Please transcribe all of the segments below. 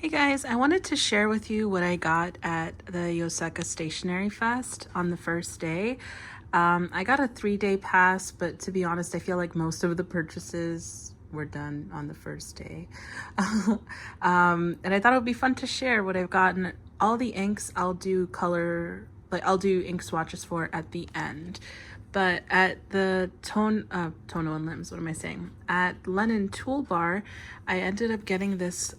Hey guys, I wanted to share with you what I got at the Yoseka Stationery Fest on the first day. I got a 3-day pass, but to be honest, I feel like most of the purchases were done on the first day. And I thought it would be fun to share what I've gotten. All the inks I'll do I'll do ink swatches for at the end. But at the Tono and Limbs, what am I saying? At Lennon Toolbar, I ended up getting this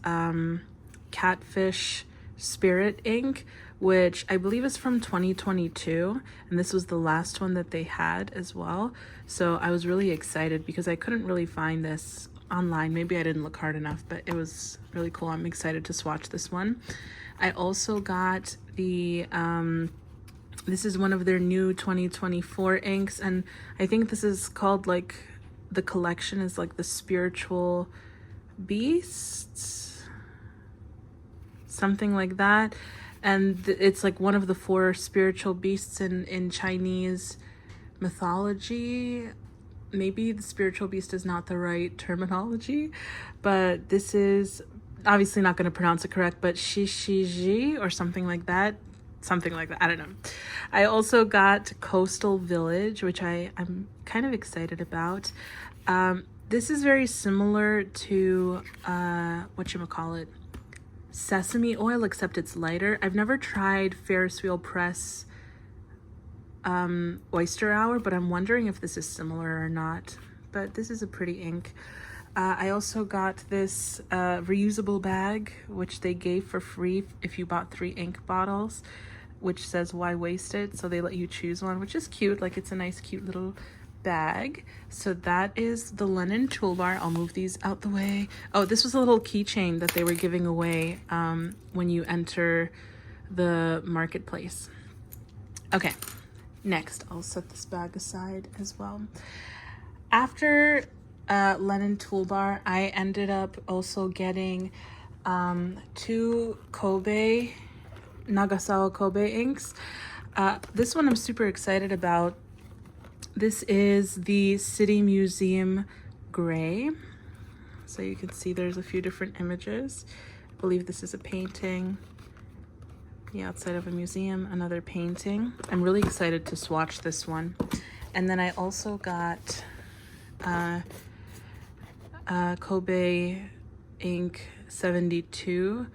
Catfish Spirit ink, which I believe is from 2022, and this was the last one that they had as well. So I was really excited because I couldn't really find this online. Maybe I didn't look hard enough, but it was really cool. I'm excited to swatch this one. I also got the this is one of their new 2024 inks, and I think this is called, like, the collection is like the Spiritual Beasts, something like that. And it's like one of the 4 spiritual beasts in Chinese mythology. Maybe the spiritual beast is not the right terminology, but this is obviously not going to pronounce it correct, but Shishiji or something like that. I don't know. I also got Coastal Village, which I'm kind of excited about. This is very similar to whatchamacallit, sesame oil, except it's lighter. I've never tried Ferris Wheel Press Oyster Hour, but I'm wondering if this is similar or not. But this is a pretty ink. I also got this reusable bag, which they gave for free if you bought 3 ink bottles, which says why waste it, so they let you choose one, which is cute. Like, it's a nice cute little bag. So that is the Lennon Toolbar. I'll move these out the way. Oh, this was a little keychain that they were giving away when you enter the marketplace. Okay, next I'll set this bag aside as well. After Lennon Toolbar, I ended up also getting 2 Nagasawa Kobe inks. This one I'm super excited about. This is the City Museum Gray. So you can see there's a few different images. I believe this is a painting. The outside of a museum, another painting. I'm really excited to swatch this one. And then I also got Kobe ink 72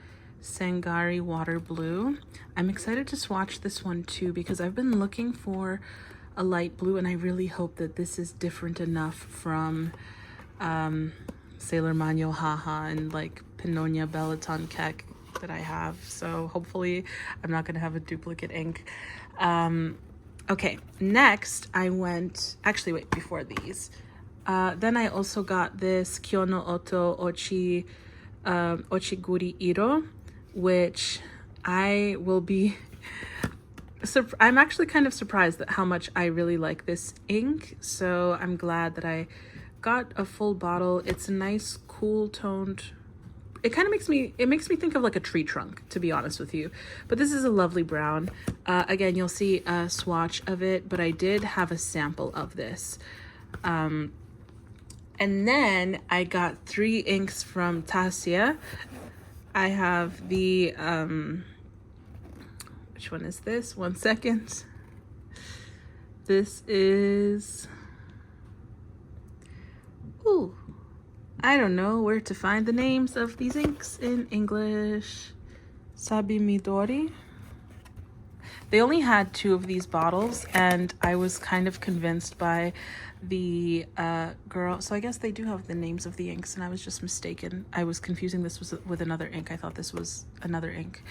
Sangari Water Blue. I'm excited to swatch this one too because I've been looking for a light blue, and I really hope that this is different enough from Sailor Manyo Haha and like Pinonia Bellaton Kek that I have. So hopefully I'm not gonna have a duplicate ink. Okay, next I went, actually wait, before these. Then I also got this Kyono Oto Ochiguri Iro, which I will be I'm actually kind of surprised at how much I really like this ink, so I'm glad that I got a full bottle. It's a nice cool toned, it kind of makes me think of like a tree trunk, to be honest with you. But this is a lovely brown. Again, you'll see a swatch of it, but I did have a sample of this. And then I got 3 inks from Tasia. I have the which one is this? 1 second. This is, ooh, I don't know where to find the names of these inks in English. Sabi Midori. They only had 2 of these bottles, and I was kind of convinced by the girl. So I guess they do have the names of the inks, and I was just mistaken. I was confusing this with another ink. I thought this was another ink.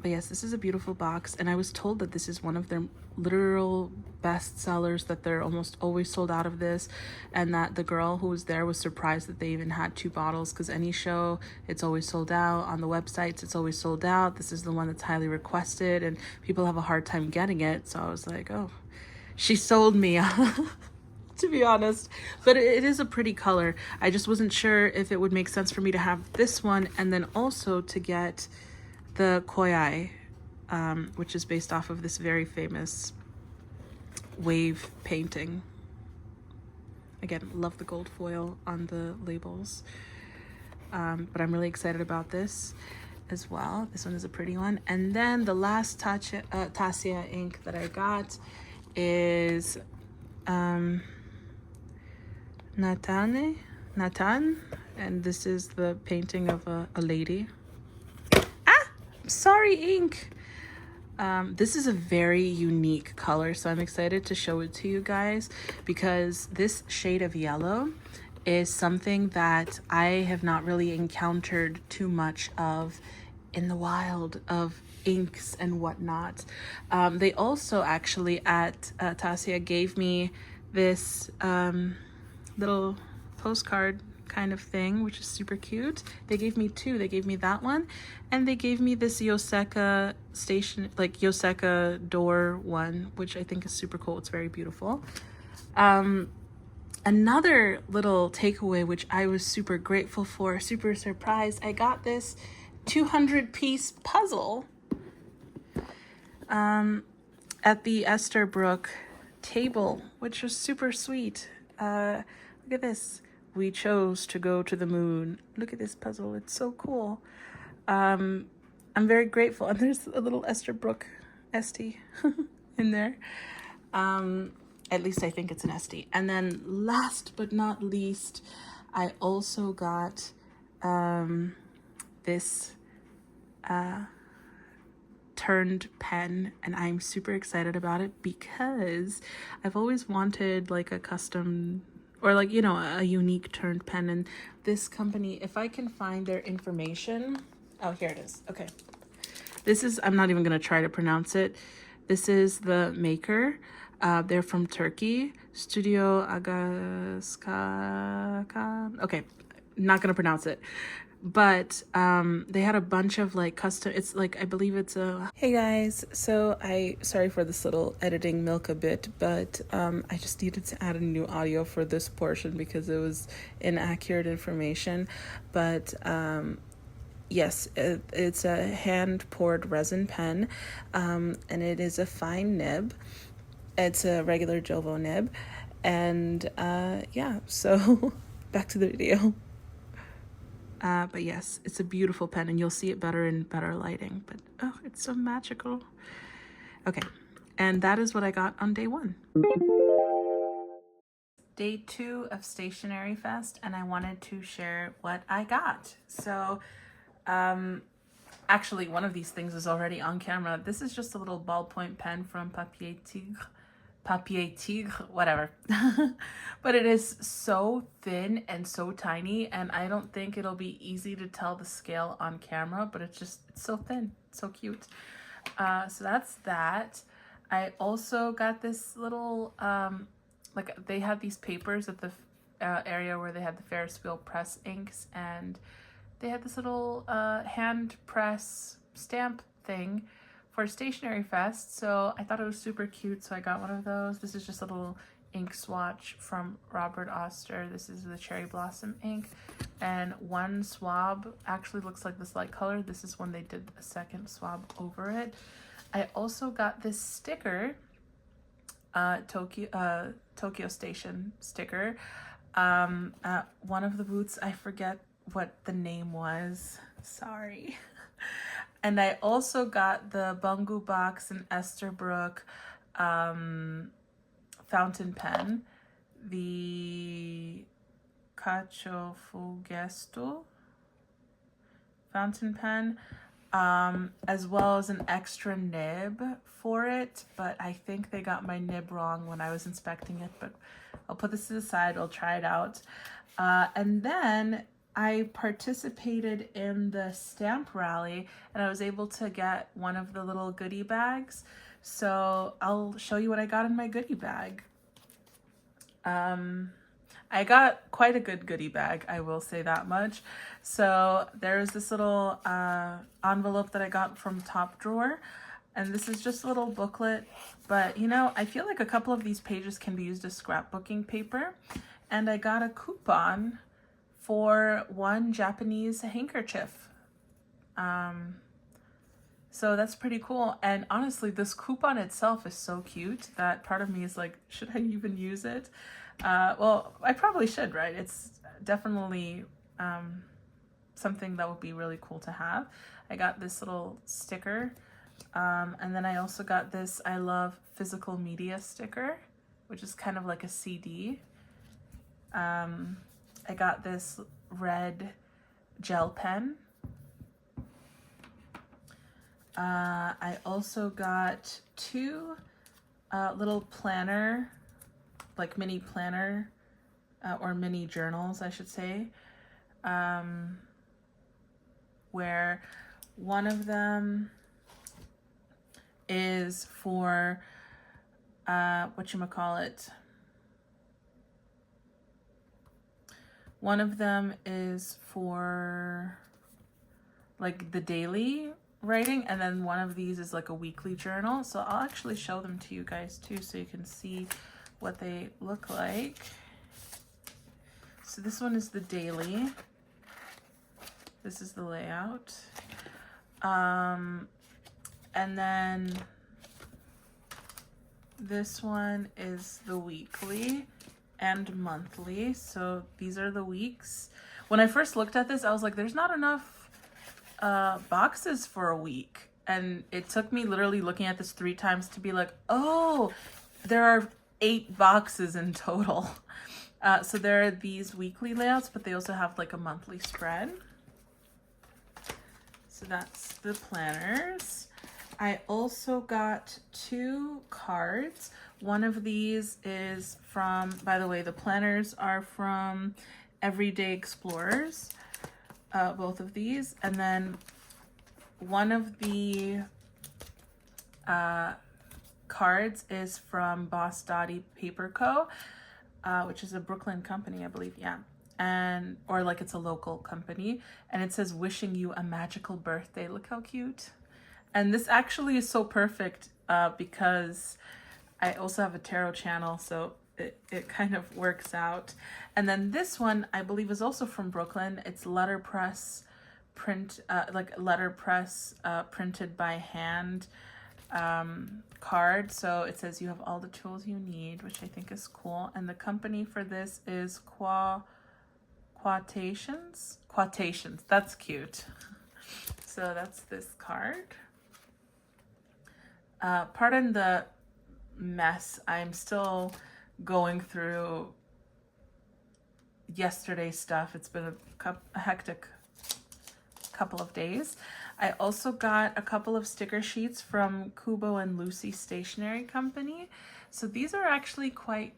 But yes, this is a beautiful box, and I was told that this is one of their literal best sellers, that they're almost always sold out of this, and that the girl who was there was surprised that they even had 2 bottles, because any show, it's always sold out. On the websites, it's always sold out. This is the one that's highly requested, and people have a hard time getting it. So I was like, oh, she sold me, to be honest. But it is a pretty color. I just wasn't sure if it would make sense for me to have this one and then also to get the Koyai, which is based off of this very famous wave painting. Again, love the gold foil on the labels. but I'm really excited about this as well. This one is a pretty one. And then the last Tassia ink that I got is Natan, and this is the painting of a lady. Sorry, ink. This is a very unique color, so I'm excited to show it to you guys because this shade of yellow is something that I have not really encountered too much of in the wild of inks and whatnot. They also actually at Tassia gave me this little postcard kind of thing, which is super cute. They gave me two. They gave me that one, and they gave me this Yoseka station, like Yoseka door one, which I think is super cool. It's very beautiful. Another little takeaway, which I was super grateful for, super surprised, I got this 200-piece puzzle at the Esterbrook table, which was super sweet. Look at this. We chose to go to the moon. Look at this puzzle. It's so cool. I'm very grateful. And there's a little Esterbrook Esty in there. At least I think it's an Esty. And then last but not least, I also got this turned pen, and I'm super excited about it because I've always wanted like a custom or like, you know, a unique turned pen, and this company, if I can find their information. Oh, here it is. Okay. This is, I'm not even going to try to pronounce it. This is the maker. They're from Turkey. Studio Agaskaka. Okay. Not going to pronounce it. But they had a bunch of like custom, it's like, I believe it's a, hey guys, so sorry for this little editing milk a bit, but I just needed to add a new audio for this portion because it was inaccurate information. But yes, it's a hand poured resin pen, and it is a fine nib. It's a regular Jovo nib, and yeah, so back to the video. But yes, it's a beautiful pen, and you'll see it better in better lighting, but oh, it's so magical. Okay, and that is what I got on day 1. Day 2 of Stationery Fest, and I wanted to share what I got. So actually one of these things is already on camera. This is just a little ballpoint pen from Papier Tigre, whatever. But it is so thin and so tiny, and I don't think it'll be easy to tell the scale on camera, but it's so thin, so cute. So that's that. I also got this little, like they had these papers at the area where they had the Ferris wheel press inks, and they had this little hand press stamp thing for Stationery Fest, so I thought it was super cute, so I got one of those. This is just a little ink swatch from Robert Oster. This is the Cherry Blossom ink, and one swab actually looks like this light color. This is when they did a second swab over it. I also got this sticker, Tokyo Station sticker, at one of the booths. I forget what the name was, sorry. And I also got the Bungu Box and Esterbrook fountain pen, the Cacio fountain pen, as well as an extra nib for it, but I think they got my nib wrong when I was inspecting it, but I'll put this to the side, I'll try it out. And then I participated in the stamp rally, and I was able to get one of the little goodie bags. So I'll show you what I got in my goodie bag. I got quite a good goodie bag, I will say that much. So there's this little envelope that I got from Top Drawer, and this is just a little booklet, but you know, I feel like a couple of these pages can be used as scrapbooking paper, and I got a coupon for one Japanese handkerchief. So that's pretty cool. And honestly, this coupon itself is so cute that part of me is like, should I even use it? Well, I probably should, right? It's definitely something that would be really cool to have. I got this little sticker. And then I also got this I love physical media sticker, which is kind of like a CD. I got this red gel pen. I also got two little planner, like mini planner, or mini journals, I should say, where one of them is for, whatchamacallit, one of them is for like the daily writing, and then one of these is like a weekly journal. So I'll actually show them to you guys too, so you can see what they look like. So this one is the daily. This is the layout. And then this one is the weekly and monthly. So these are the weeks. When I first looked at this, I was like, there's not enough boxes for a week. And it took me literally looking at this 3 times to be like, oh, there are 8 boxes in total. So there are these weekly layouts, but they also have like a monthly spread. So that's the planners. I also got 2 cards. One of these is from, by the way, the planners are from Everyday Explorers, both of these. And then one of the cards is from Boss Dottie Paper Co., which is a Brooklyn company, I believe, yeah. And, or like it's a local company. And it says, wishing you a magical birthday. Look how cute. And this actually is so perfect because I also have a tarot channel, so it kind of works out. And then this one, I believe, is also from Brooklyn. It's letterpress print, like letterpress printed by hand card. So it says you have all the tools you need, which I think is cool. And the company for this is Quotations. That's cute. So that's this card. Pardon the mess. I'm still going through yesterday's stuff. It's been a hectic couple of days. I also got a couple of sticker sheets from Kubo and Lucy Stationery Company. So these are actually quite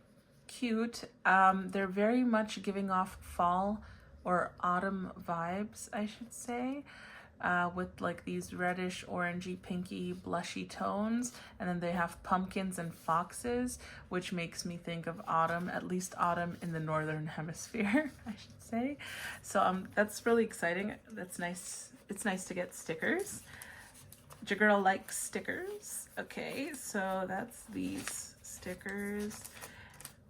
cute. They're very much giving off fall or autumn vibes, I should say. With like these reddish, orangey, pinky, blushy tones. And then they have pumpkins and foxes, which makes me think of autumn, at least autumn in the northern hemisphere, I should say. So that's really exciting. That's nice. It's nice to get stickers. Your girl likes stickers. Okay, so that's these stickers.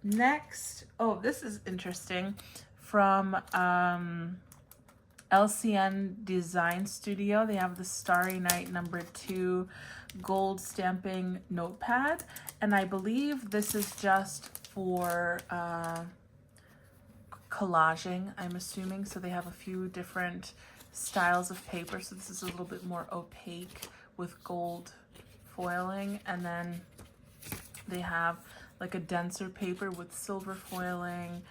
Next, oh, this is interesting. From LCN Design Studio. They have the Starry Night #2 gold stamping notepad, and I believe this is just for collaging, I'm assuming. So they have a few different styles of paper. So this is a little bit more opaque with gold foiling, and then they have like a denser paper with silver foiling.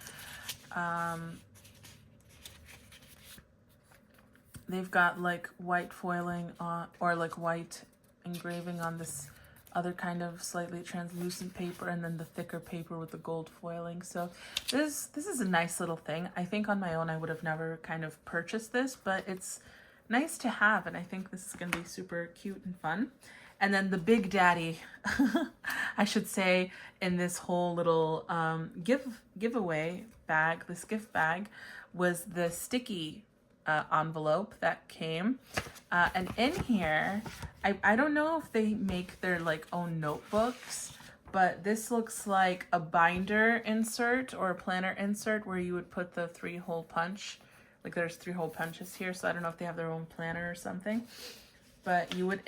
They've got like white foiling on, or like white engraving on this other kind of slightly translucent paper, and then the thicker paper with the gold foiling. So this is a nice little thing. I think on my own I would have never kind of purchased this, but it's nice to have, and I think this is going to be super cute and fun. And then the big daddy, I should say, in this whole little giveaway bag, this gift bag, was the sticky envelope that came. And in here, I don't know if they make their like own notebooks, but this looks like a binder insert or a planner insert where you would put the 3-hole punch. Like there's 3-hole punches here, so I don't know if they have their own planner or something. But you would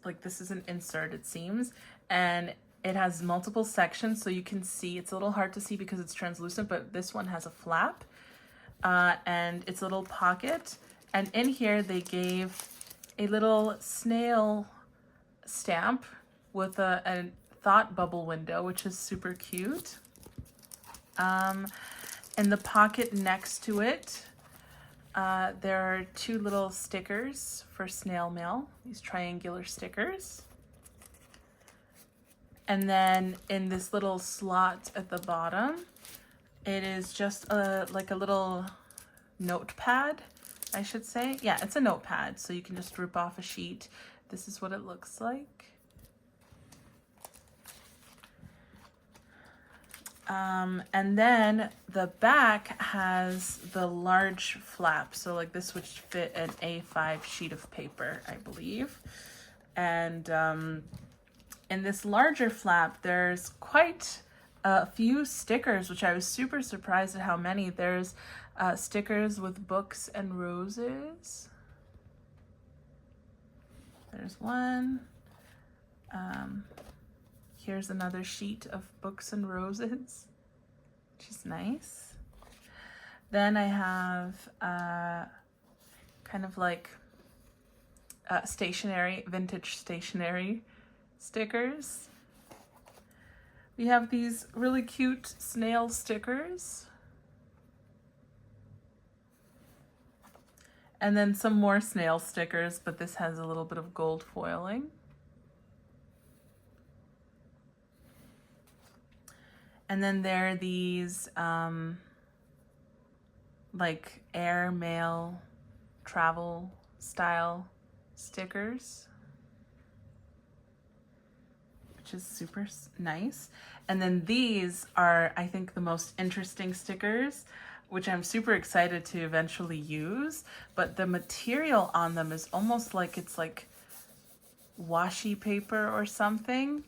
like this is an insert, it seems, and it has multiple sections, so you can see. It's a little hard to see because it's translucent, but this one has a flap, and it's a little pocket, And in here they gave a little snail stamp with a thought bubble window, which is super cute. In the pocket next to it, there are 2 little stickers for snail mail, these triangular stickers. And then in this little slot at the bottom, it is just like a little notepad, I should say. Yeah, it's a notepad, so you can just rip off a sheet. This is what it looks like. And then the back has the large flap. So like this would fit an A5 sheet of paper, I believe. And in this larger flap, there's quite a few stickers, which I was super surprised at how many. There's stickers with books and roses. There's one. Here's another sheet of books and roses, which is nice. Then I have kind of like stationery, vintage stationery stickers. We have these really cute snail stickers. And then some more snail stickers, but this has a little bit of gold foiling. And then there are these like air mail travel style stickers, which is super nice. And then these are, I think, the most interesting stickers, which I'm super excited to eventually use. But the material on them is almost like it's like washi paper or something.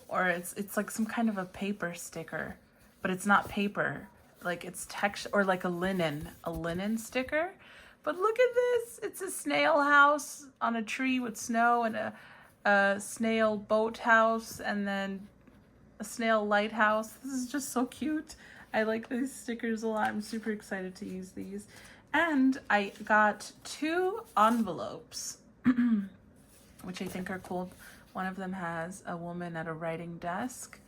Or it's like some kind of a paper sticker, but it's not paper. Like it's texture, or like a linen sticker. But look at this, it's a snail house on a tree with snow, and a snail boathouse, and then a snail lighthouse. This is just so cute. I like these stickers a lot. I'm super excited to use these. And I got 2 envelopes, which I think are cool. One of them has a woman at a writing desk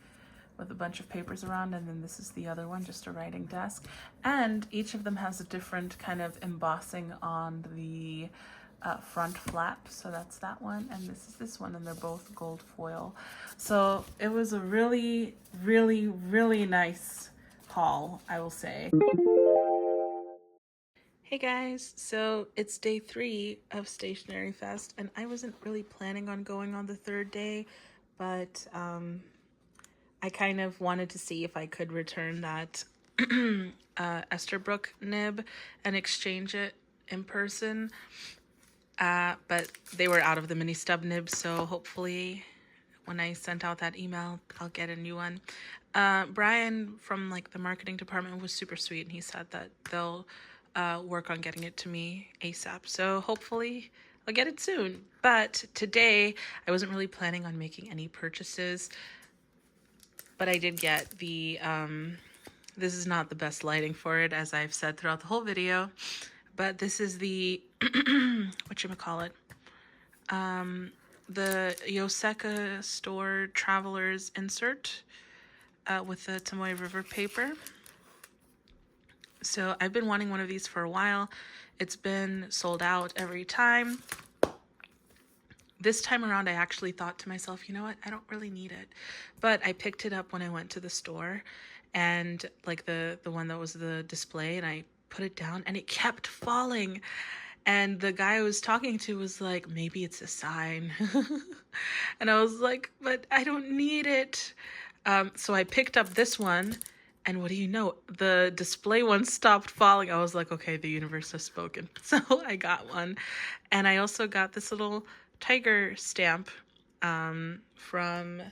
with a bunch of papers around, and then this is the other one, just a writing desk. And each of them has a different kind of embossing on the front flap. So that's that one, and this is this one, and they're both gold foil. So it was a really, really, really nice haul, I will say. Hey guys, so it's day 3 of Stationery Fest, and I wasn't really planning on going on the 3rd day, but I kind of wanted to see if I could return that Esterbrook nib and exchange it in person, but they were out of the mini stub nibs, so hopefully when I sent out that email, I'll get a new one. Brian from like the marketing department was super sweet, and he said that they'll work on getting it to me ASAP. So hopefully I'll get it soon. But today I wasn't really planning on making any purchases, but I did get the, this is not the best lighting for it, as I've said throughout the whole video, but this is the, whatchamacallit, the Yoseka store traveler's insert with the Tomoe River paper. So I've been wanting one of these for a while. It's been sold out every time. This time around, I actually thought to myself, you know what? I don't really need it. But I picked it up when I went to the store, and like the one that was the display, and I put it down and it kept falling. And the guy I was talking to was like, maybe it's a sign. And I was like, but I don't need it. So I picked up this one. And what do you know? The display one stopped falling. I was like, okay, the universe has spoken. So I got one. And I also got this little tiger stamp from,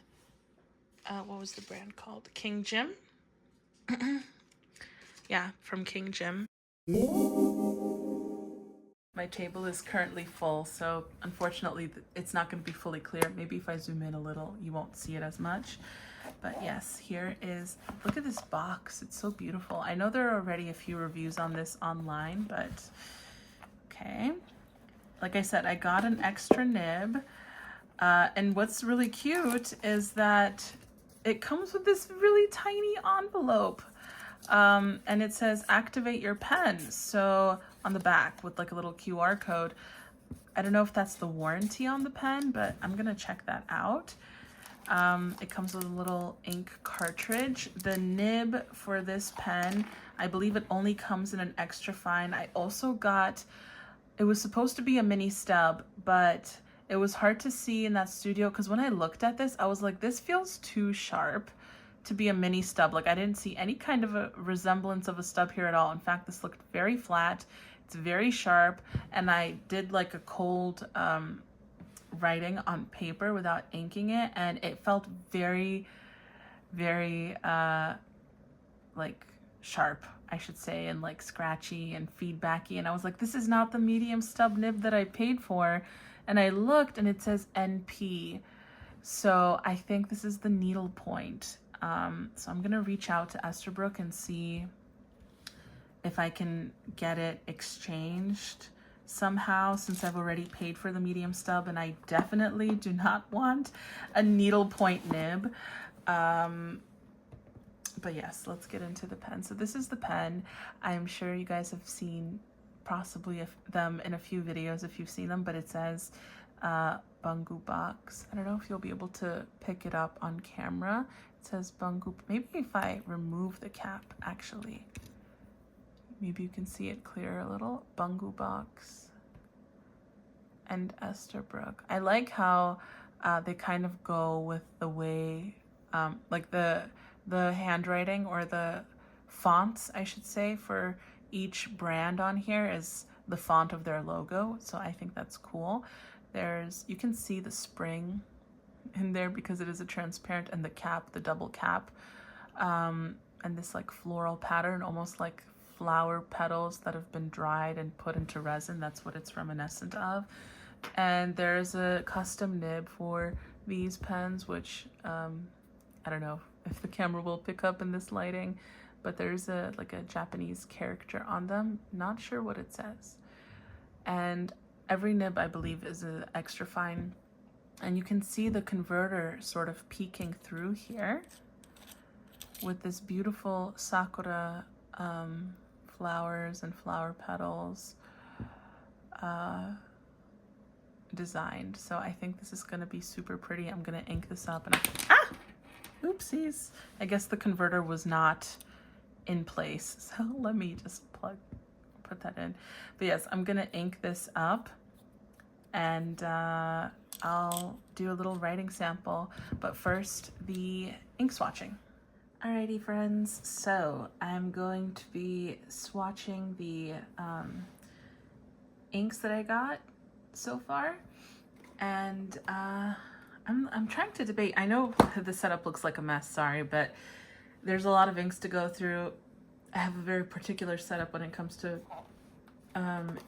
what was the brand called? King Jim? Yeah, from King Jim. My table is currently full, so unfortunately it's not going to be fully clear. Maybe if I zoom in a little, you won't see it as much. But yes, here is, look at this box. It's so beautiful. I know there are already a few reviews on this online, but Okay. Like I said, I got an extra nib. And what's really cute is that it comes with this really tiny envelope. And it says activate your pen. So on the back with like a little QR code. I don't know if that's the warranty on the pen, but I'm gonna check that out. It comes with a little ink cartridge. The nib for this pen, I believe it only comes in an extra fine. I also got, it was supposed to be a mini stub, but it was hard to see in that studio because when I looked at this, I was like, this feels too sharp to be a mini stub. Like I didn't see any kind of a resemblance of a stub here at all. In fact, this looked very flat. It's very sharp, and I did like a cold writing on paper without inking it, and it felt very, very like sharp, I should say, and like scratchy and feedbacky. And I was like, this is not the medium stub nib that I paid for. And I looked and it says NP. So I think this is the needle point. So I'm gonna reach out to Esterbrook and see if I can get it exchanged somehow, since I've already paid for the medium stub, and I definitely do not want a needle point nib. But yes, let's get into the pen. So this is the pen. I'm sure you guys have seen possibly them in a few videos if you've seen them, but it says Bungu box. I don't know if you'll be able to pick it up on camera. It says Bungu. Maybe if I remove the cap, actually. Maybe you can see it clear a little. Bungu box and Esterbrook. I like how they kind of go with the way, like the handwriting or the fonts, I should say, for each brand on here is the font of their logo. So I think that's cool. You can see the spring in there because it is a transparent, and the cap, the double cap, and this like floral pattern, almost like flower petals that have been dried and put into resin. That's what it's reminiscent of. And there's a custom nib for these pens, which I don't know if the camera will pick up in this lighting, but there's like a Japanese character on them. Not sure what it says. And every nib, I believe, is an extra fine. And you can see the converter sort of peeking through here with this beautiful sakura flowers and flower petals designed. So I think this is gonna be super pretty. I'm gonna ink this up and oopsies. I guess the converter was not in place. So let me just put that in. But yes, I'm gonna ink this up, and I'll do a little writing sample, but first the ink swatching. Alrighty friends, so I'm going to be swatching the inks that I got so far, and I'm trying to debate. I know the setup looks like a mess, sorry, but there's a lot of inks to go through. I have a very particular setup when it comes to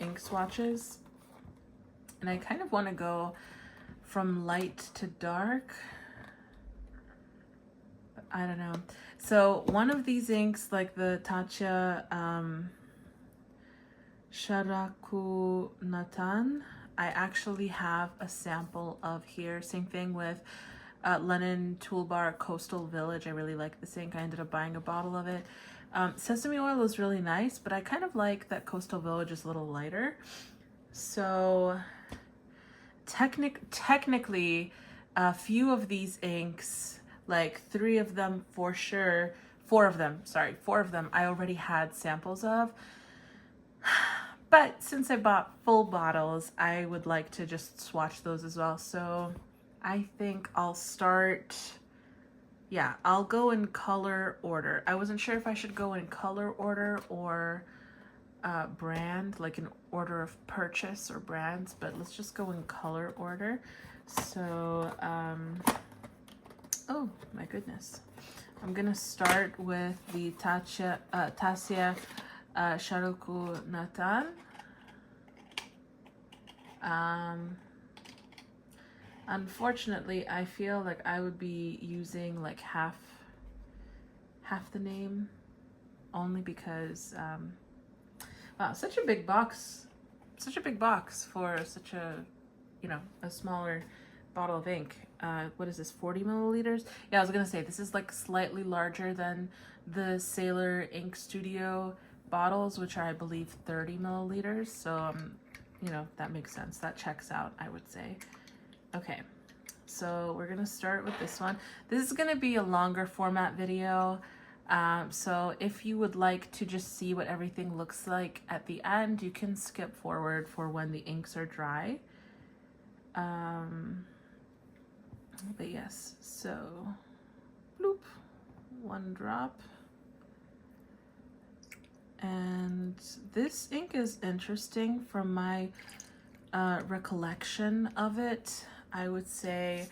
ink swatches, and I kind of want to go from light to dark. I don't know. So one of these inks, like the Tatcha Sharaku Natan, I actually have a sample of here. Same thing with Lennon Toolbar Coastal Village. I really like this ink. I ended up buying a bottle of it. Sesame oil is really nice, but I kind of like that Coastal Village is a little lighter. So technically, a few of these inks, like 3 of them for sure, 4 of them, I already had samples of. But since I bought full bottles, I would like to just swatch those as well. So I think I'll start, yeah, I'll go in color order. I wasn't sure if I should go in color order or brand, like in order of purchase or brands, but let's just go in color order. So, oh my goodness. I'm gonna start with the Tasya Sharoku Natan. Unfortunately, I feel like I would be using like half the name, only because wow, such a big box such a big box for such a, you know, a smaller bottle of ink. What is this, 40 milliliters? Yeah, I was gonna say this is like slightly larger than the Sailor Ink Studio bottles, which are, I believe, 30 milliliters. So, you know, that makes sense. That checks out, I would say. Okay, so we're gonna start with this one. This is gonna be a longer format video. So if you would like to just see what everything looks like at the end, you can skip forward for when the inks are dry. But yes, so bloop, one drop. And this ink is interesting from my recollection of it. I would say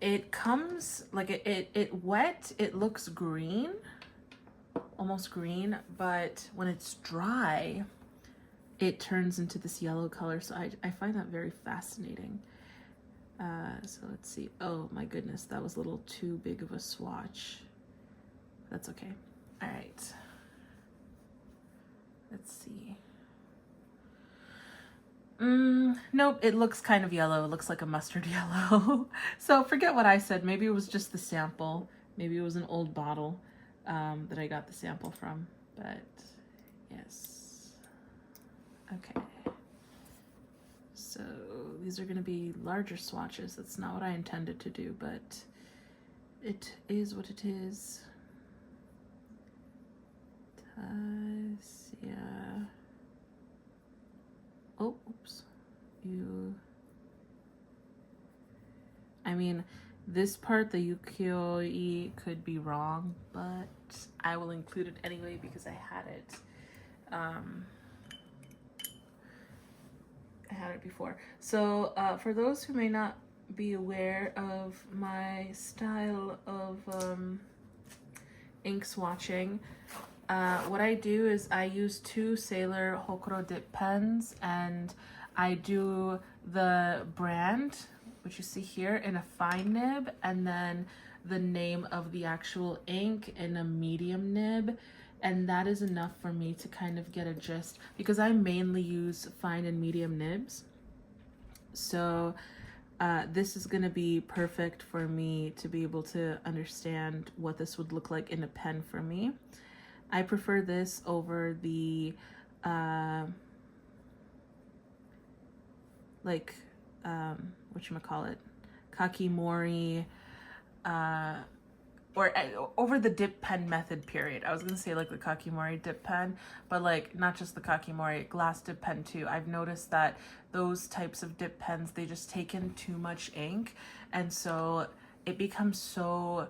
it comes like it wet, it looks green, almost green, but when it's dry, it turns into this yellow color. So I find that very fascinating. So let's see. Oh my goodness, that was a little too big of a swatch. That's okay. All right. Let's see. Nope, it looks kind of yellow. It looks like a mustard yellow. So forget what I said. Maybe it was just the sample. Maybe it was an old bottle that I got the sample from. But yes. Okay. So these are going to be larger swatches. That's not what I intended to do, but it is what it is. Yeah. Oh, oops. I mean, this part, the ukiyo-e, could be wrong, but I will include it anyway because I had it. I had it before. So for those who may not be aware of my style of ink swatching, what I do is I use 2 Sailor Hokuro dip pens, and I do the brand, which you see here, in a fine nib, and then the name of the actual ink in a medium nib. And that is enough for me to kind of get a gist, because I mainly use fine and medium nibs. So this is going to be perfect for me to be able to understand what this would look like in a pen for me. I prefer this over the whatchamacallit, Kakimori, or over the dip pen method, period. I was gonna say like the Kakimori dip pen, but like not just the Kakimori, glass dip pen too. I've noticed that those types of dip pens, they just take in too much ink, and so it becomes so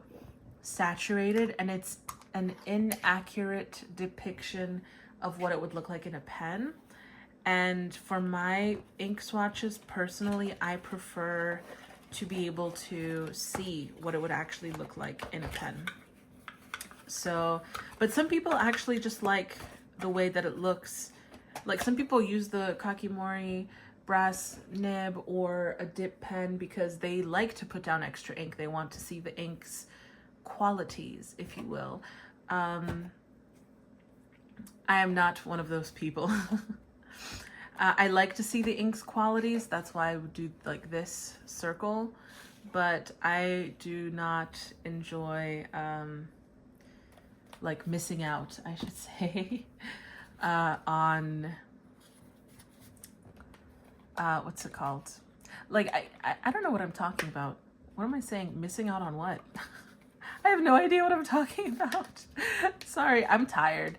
saturated, and it's an inaccurate depiction of what it would look like in a pen. And for my ink swatches, personally, I prefer to be able to see what it would actually look like in a pen. So, but some people actually just like the way that it looks. Like some people use the Kakimori brass nib or a dip pen because they like to put down extra ink. They want to see the ink's qualities, if you will. I am not one of those people. I like to see the ink's qualities. That's why I would do like this circle, but I do not enjoy like missing out, I should say, on what's it called? Like I don't know what I'm talking about. What am I saying? Missing out on what? I have no idea what I'm talking about. Sorry, I'm tired.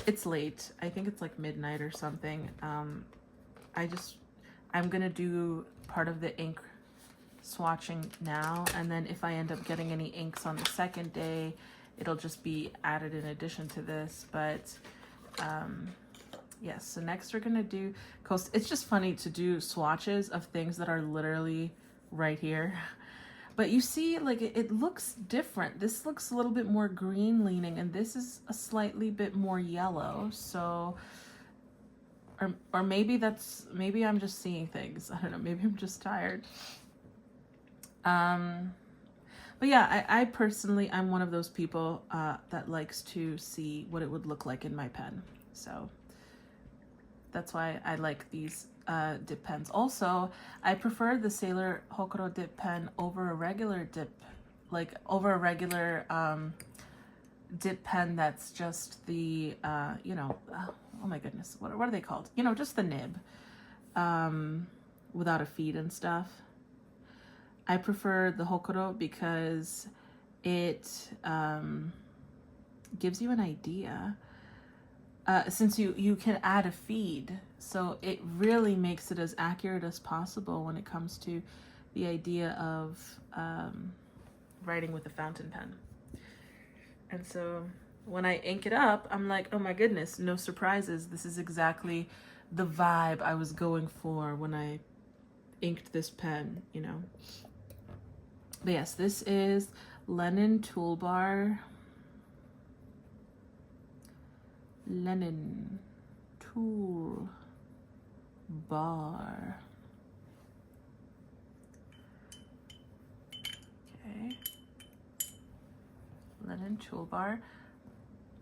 It's late. I think it's like midnight or something. I'm gonna do part of the ink swatching now, and then if I end up getting any inks on the second day, it'll just be added in addition to this. But yes, so next we're gonna do coast. It's just funny to do swatches of things that are literally right here. But you see, like it looks different. This looks a little bit more green leaning, and this is a slightly bit more yellow. So, or maybe I'm just seeing things. I don't know. Maybe I'm just tired. But yeah, I personally, I'm one of those people that likes to see what it would look like in my pen. So That's why I like these dip pens. Also, I prefer the Sailor Hokuro dip pen over a regular dip, like over a regular dip pen that's just the, you know, oh my goodness, what are they called? You know, just the nib without a feed and stuff. I prefer the Hokuro because it gives you an idea. Since you can add a feed, so it really makes it as accurate as possible when it comes to the idea of writing with a fountain pen. And so when I ink it up, I'm like, oh my goodness, no surprises. This is exactly the vibe I was going for when I inked this pen, you know. But yes, this is Lennon Toolbar. Lennon Tool Bar. Okay. Lennon Toolbar,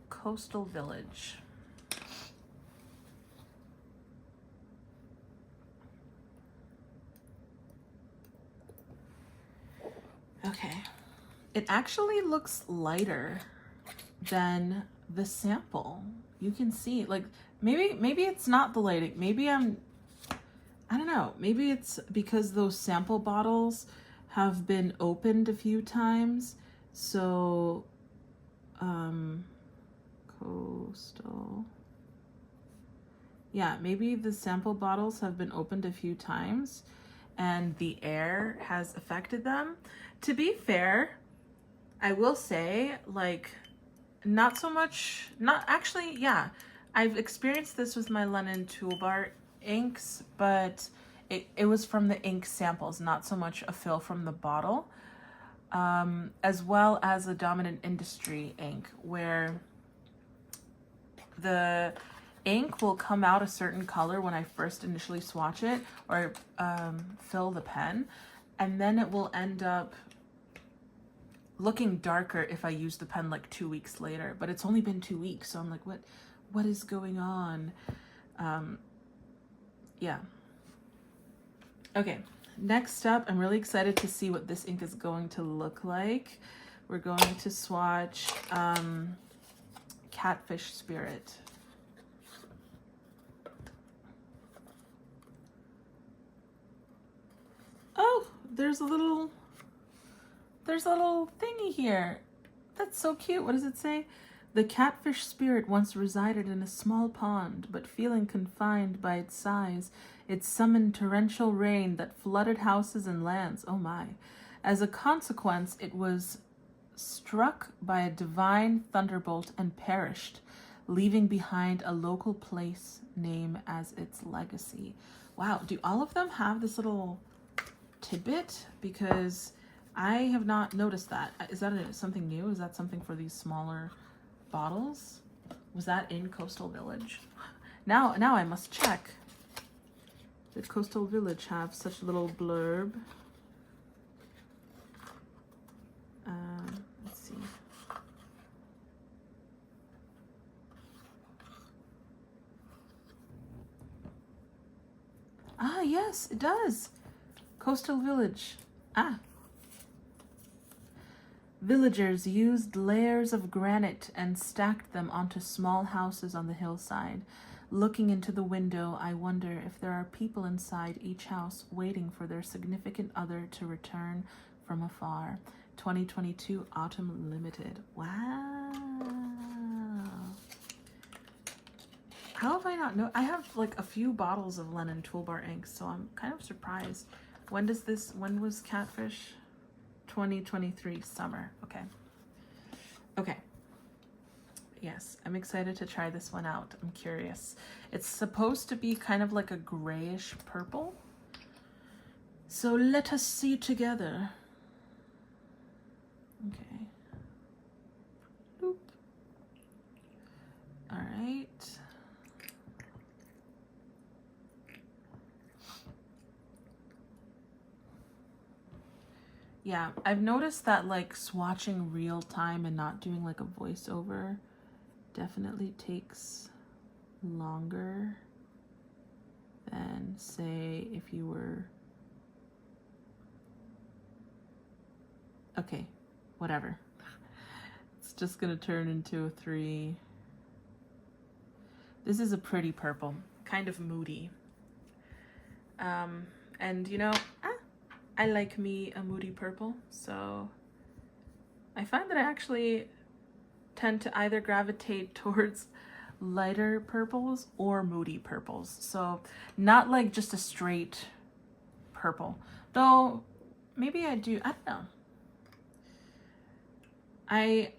Coastal Village. Okay. It actually looks lighter than the sample. You can see, like, maybe it's not the lighting. Maybe I don't know. Maybe it's because those sample bottles have been opened a few times. So, coastal. Yeah, maybe the sample bottles have been opened a few times and the air has affected them. To be fair, I will say, like, not so much, not actually, yeah. I've experienced this with my Lennon Toolbar inks, but it was from the ink samples, not so much a fill from the bottle. As well as a Dominant Industry ink, where the ink will come out a certain color when I first initially swatch it or fill the pen, and then it will end up looking darker if I use the pen like 2 weeks later. But it's only been 2 weeks, so I'm like, what is going on? Yeah. Okay, next up, I'm really excited to see what this ink is going to look like. We're going to swatch Catfish Spirit. Oh, there's a little thingy here. That's so cute. What does it say? The catfish spirit once resided in a small pond, but feeling confined by its size, it summoned torrential rain that flooded houses and lands. Oh my. As a consequence, it was struck by a divine thunderbolt and perished, leaving behind a local place name as its legacy. Wow, do all of them have this little tidbit? Because I have not noticed that. Is that something new? Is that something for these smaller bottles? Was that in Coastal Village? Now I must check. Did Coastal Village have such a little blurb? Let's see. Ah, yes, it does. Coastal Village. Ah. Villagers used layers of granite and stacked them onto small houses on the hillside. Looking into the window, I wonder if there are people inside each house waiting for their significant other to return from afar. 2022 Autumn Limited. Wow. How have I not known? I have like a few bottles of Lennon Toolbar ink, so I'm kind of surprised. When was Catfish? 2023 summer. Okay. Yes, I'm excited to try this one out. I'm curious. It's supposed to be kind of like a grayish purple. So let us see together. Okay. Boop. All right. Yeah, I've noticed that like swatching real time and not doing like a voiceover definitely takes longer than, say, if you were, okay, whatever. It's just gonna turn into a 3. This is a pretty purple, kind of moody. And you know, I like me a moody purple, so I find that I actually tend to either gravitate towards lighter purples or moody purples. So not like just a straight purple, though maybe I do, I don't know. I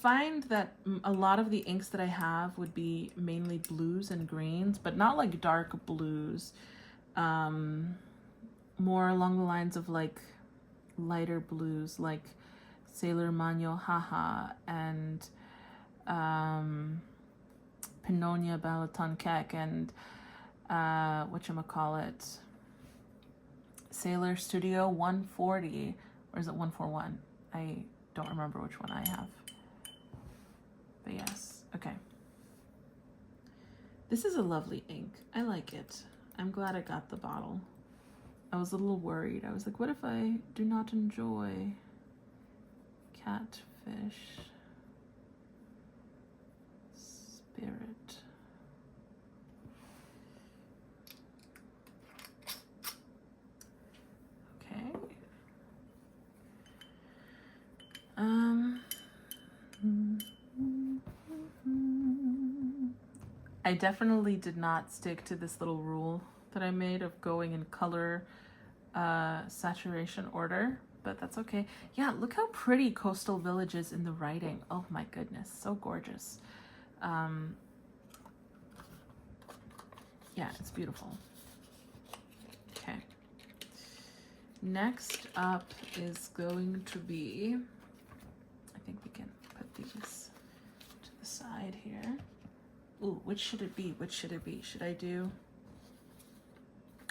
find that a lot of the inks that I have would be mainly blues and greens, but not like dark blues. More along the lines of like lighter blues, like Sailor Manyo Haha and Pinonia Balaton Kek and whatchamacallit, Sailor Studio 140, or is it 141? I don't remember which one I have. But yes, okay. This is a lovely ink. I like it. I'm glad I got the bottle. I was a little worried. I was like, what if I do not enjoy Catfish Spirit? Okay. I definitely did not stick to this little rule that I made of going in color saturation order, but that's okay. Yeah, look how pretty Coastal Village is in the writing. Oh my goodness, so gorgeous. Yeah, it's beautiful. Okay. Next up is going to be, I think we can put these to the side here. Ooh, which should it be? Which should it be? Should I do?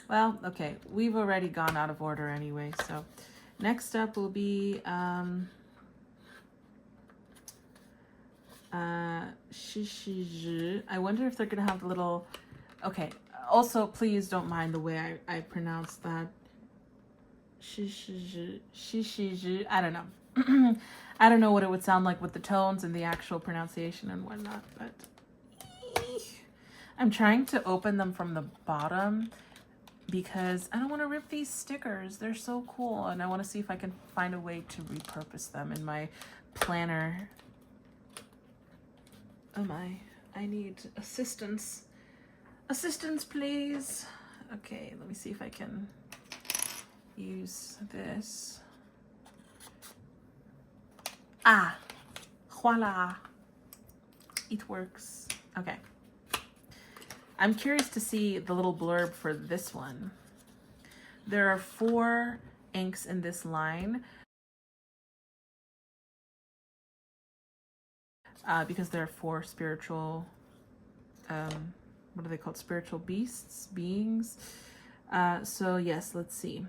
Well, okay, we've already gone out of order anyway, so next up will be Shishiji. I wonder if they're gonna have the little, okay, also please don't mind the way I pronounce that. Shishiji, I don't know. I don't know what it would sound like with the tones and the actual pronunciation and whatnot, but I'm trying to open them from the bottom because I don't want to rip these stickers. They're so cool, and I want to see if I can find a way to repurpose them in my planner. Oh my, I need assistance. Assistance, please. Okay, let me see if I can use this. Ah, voila. It works. Okay. I'm curious to see the little blurb for this one. There are 4 inks in this line because there are 4 spiritual, what are they called? Spiritual beings. So yes, let's see.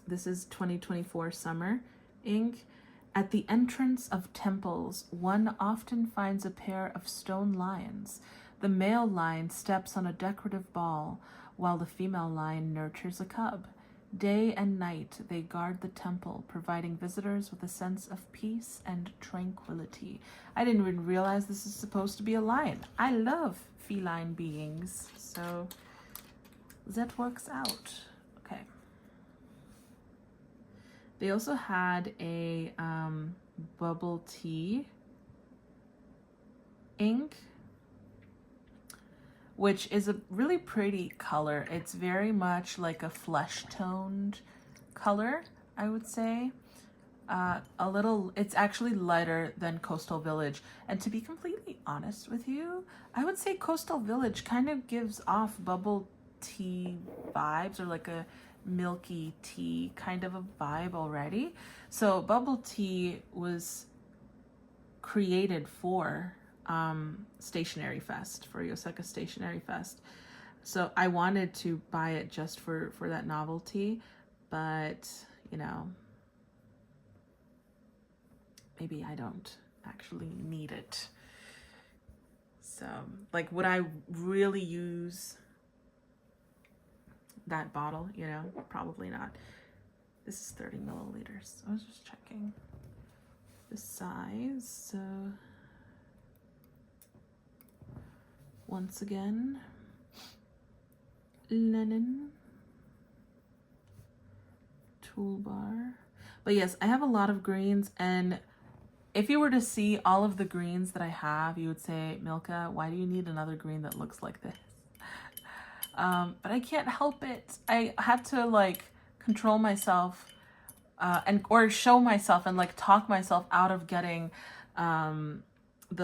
This is 2024 summer ink. At the entrance of temples, one often finds a pair of stone lions. The male lion steps on a decorative ball, while the female lion nurtures a cub. Day and night, they guard the temple, providing visitors with a sense of peace and tranquility. I didn't even realize this is supposed to be a lion. I love feline beings, so that works out. Okay. They also had a bubble tea ink, which is a really pretty color. It's very much like a flesh toned color, I would say. It's actually lighter than Coastal Village. And to be completely honest with you, I would say Coastal Village kind of gives off bubble tea vibes, or like a milky tea kind of a vibe already. So bubble tea was created for Stationery Fest, for Yoseka Stationery Fest. So I wanted to buy it just for that novelty, but you know, maybe I don't actually need it. So like, would I really use that bottle, you know, probably not. This is 30 milliliters. I was just checking the size. So once again, linen toolbar. But yes, I have a lot of greens, and if you were to see all of the greens that I have, you would say, Milka, why do you need another green that looks like this? But I can't help it. I had to like control myself or show myself and like talk myself out of getting the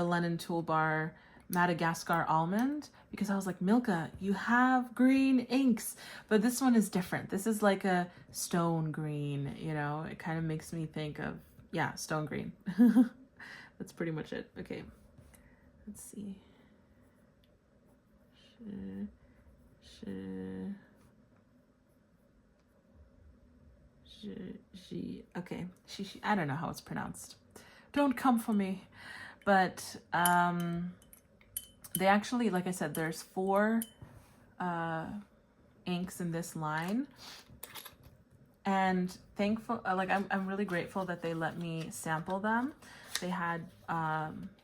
Lennon Toolbar Madagascar Almond, because I was like, Milka, you have green inks, but this one is different. This is like a stone green, you know, it kind of makes me think of, yeah, stone green. That's pretty much it. Okay, let's see. Okay, I don't know how it's pronounced. Don't come for me. But they actually, like I said, there's 4 inks in this line, and thankful, like I'm really grateful that they let me sample them. They had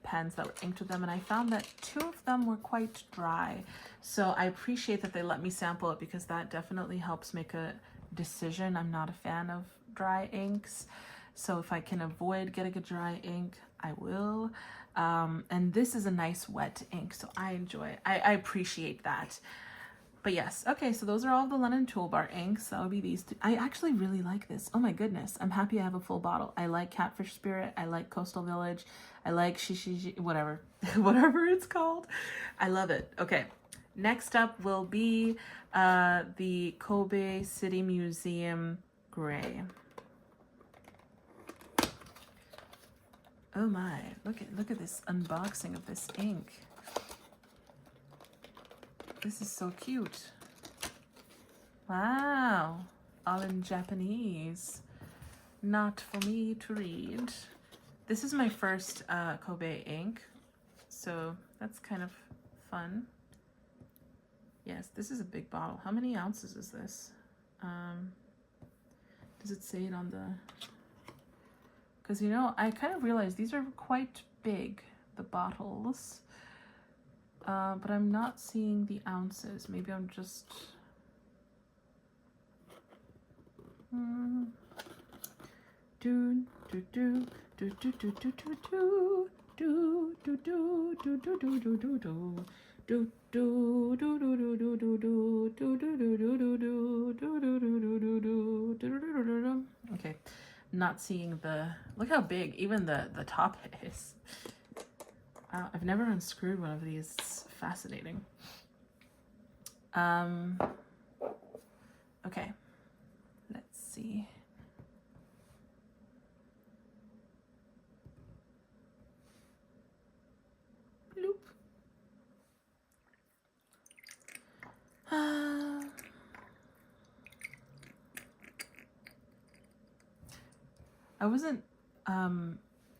pens that were inked with them, and I found that 2 of them were quite dry. So I appreciate that they let me sample it, because that definitely helps make a decision. I'm not a fan of dry inks, so if I can avoid getting a dry ink, I will. And this is a nice wet ink, so I enjoy it. I appreciate that. But yes, okay, so those are all the Lennon Toolbar inks. That would be these 2. I actually really like this. Oh my goodness, I'm happy I have a full bottle. I like Catfish Spirit, I like Coastal Village, I like Shishi, whatever, whatever it's called. I love it. Okay, next up will be the Kobe City Museum Gray. Oh my, look at this unboxing of this ink. This is so cute. Wow, all in Japanese. Not for me to read. This is my first Kobe ink, so that's kind of fun. Yes, this is a big bottle. How many ounces is this? Does it say it on the... Because, you know, I kind of realized these are quite big, the bottles. But I'm not seeing the ounces. Maybe I'm just... Okay, not seeing the... Look how big even the top is. I've never unscrewed one of these. It's fascinating. Okay, let's see. Bloop. I wasn't